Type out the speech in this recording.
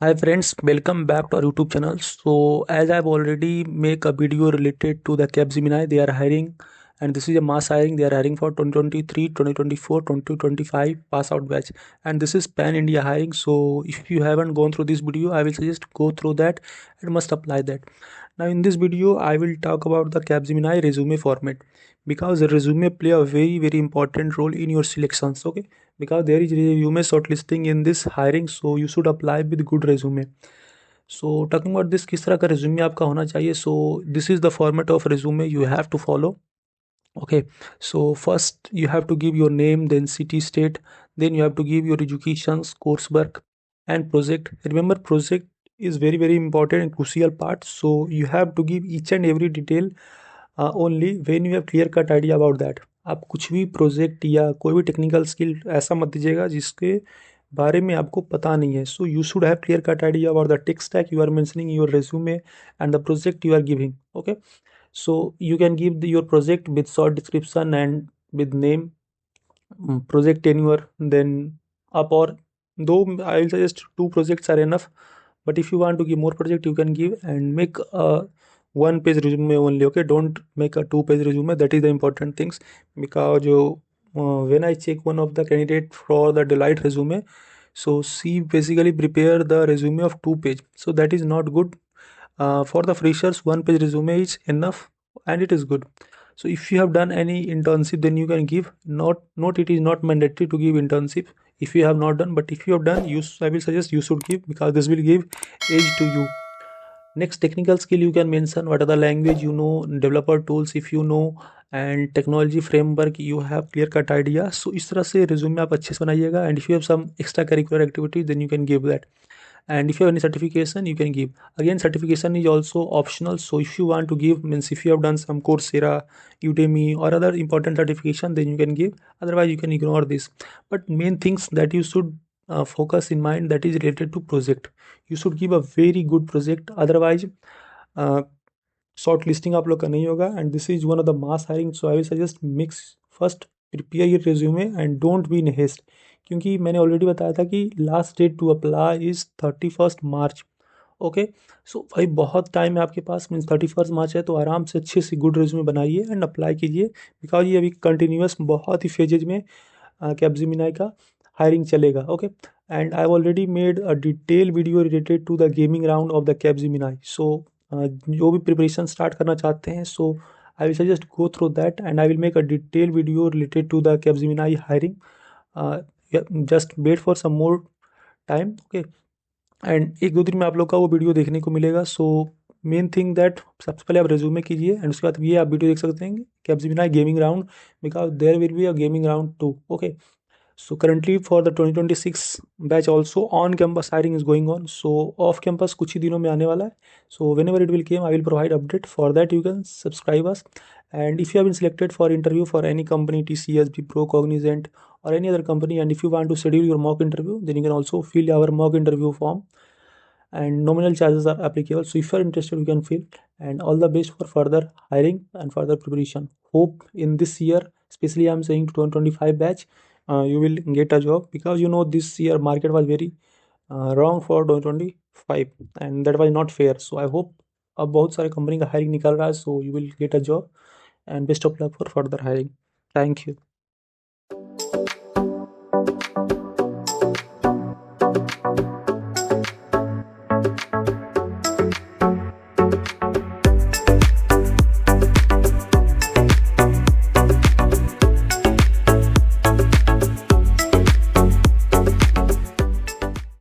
Hi friends, welcome back to our YouTube channel. So as I've already make a video related to the Capgemini, they are hiring and this is a mass hiring. They are hiring for 2023, 2024, 2025 pass out batch and this is pan India hiring. So if you haven't gone through this video, I will suggest go through that and must apply that. Now in this video, I will talk about the Capgemini resume format because the resume play a very important role in your selections. Okay, because there is resume shortlisting in this hiring, so you should apply with good resume. So talking about this, किस तरह का resume आपका होना चाहिए. So this is the format of resume you have to follow. Okay, so first you have to give your name, then city, state, then you have to give your educations, coursework and project. Remember, project is very important and crucial part, so you have to give each and every detail only when you have clear cut idea about that. आप कुछ भी project या कोई भी technical skill ऐसा मत दीजिएगा जिसके बारे में आपको पता नहीं है. So you should have clear cut idea about the tech stack you are mentioning your resume and the project you are giving. Okay, so you can give your project with short description and with name, project tenure, then up, or though I will suggest 2 projects are enough, but if you want to give more project you can give and make a 1 page resume only. Okay, don't make a 2 page resume. That is the important things, because when I check one of the candidate for the Deloitte resume, so she basically prepare the resume of 2 page, so that is not good. For the freshers, 1 page resume is enough and it is good. So if you have done any internship, then you can give. Not it is not mandatory to give internship if you have not done, but if you have done, I will suggest you should give, because this will give edge to you. Next, technical skill you can mention what are the language you know, developer tools if you know, and technology framework you have clear cut idea. So इस तरह से resume आप अच्छे से बनाइएगा. And if you have some extra curricular activity, then you can give that. And if you have any certification, you can give. Again, certification is also optional, so if you want to give, means if you have done some Coursera, Udemy or other important certification, then you can give. Otherwise you can ignore this. But main things that you should focus in mind, that is related to project. You should give a very good project, otherwise shortlisting आप लोग का नहीं होगा. And this is one of the mass hiring, so I will suggest mix first, prepare your resume and don't be in haste, क्योंकि मैंने already बताया था कि last date to apply is 31 March. Okay, so भाई बहुत time है आपके पास, means 31 मार्च है, तो आराम से अच्छे से गुड रिज्यूमे बनाइए एंड अप्लाई कीजिए, बिकॉज ये अभी कंटिन्यूस बहुत ही फेजेज में कैपजेमिनी का हायरिंग चलेगा. Okay, and I have already made a detail video related to the gaming round of the Capgemini. So जो भी प्रिपरेशन स्टार्ट करना चाहते हैं, so I will suggest go through that and I will make a detail video related to the Capgemini hiring. Just wait for some more time. Okay, and 1-2 दिन में आप लोग का वो वीडियो देखने को मिलेगा. सो मेन थिंग दैट सबसे पहले आप रेज्यूमे कीजिए एंड उसके बाद ये आप वीडियो देख सकते हैं Capgemini gaming round, because there will be a gaming round too. Okay, so currently for the 2026 batch also on campus hiring is going on. So off campus कुछ ही दिनों में आने वाला है. So whenever it will came, I will provide update. For that you can subscribe us. And if you have been selected for interview for any company, TCS, Wipro, Cognizant or any other company, and if you want to schedule your mock interview, then you can also fill our mock interview form and nominal charges are applicable. So if you are interested, you can fill. And all the best for further hiring and further preparation. Hope in this year, especially I'm saying 2025 batch, you will get a job, because you know this year market was very wrong for 2025 and that was not fair. So I hope अब बहुत सारे company का hiring निकल रहा है, so you will get a job and best of luck for further hiring. Thank you.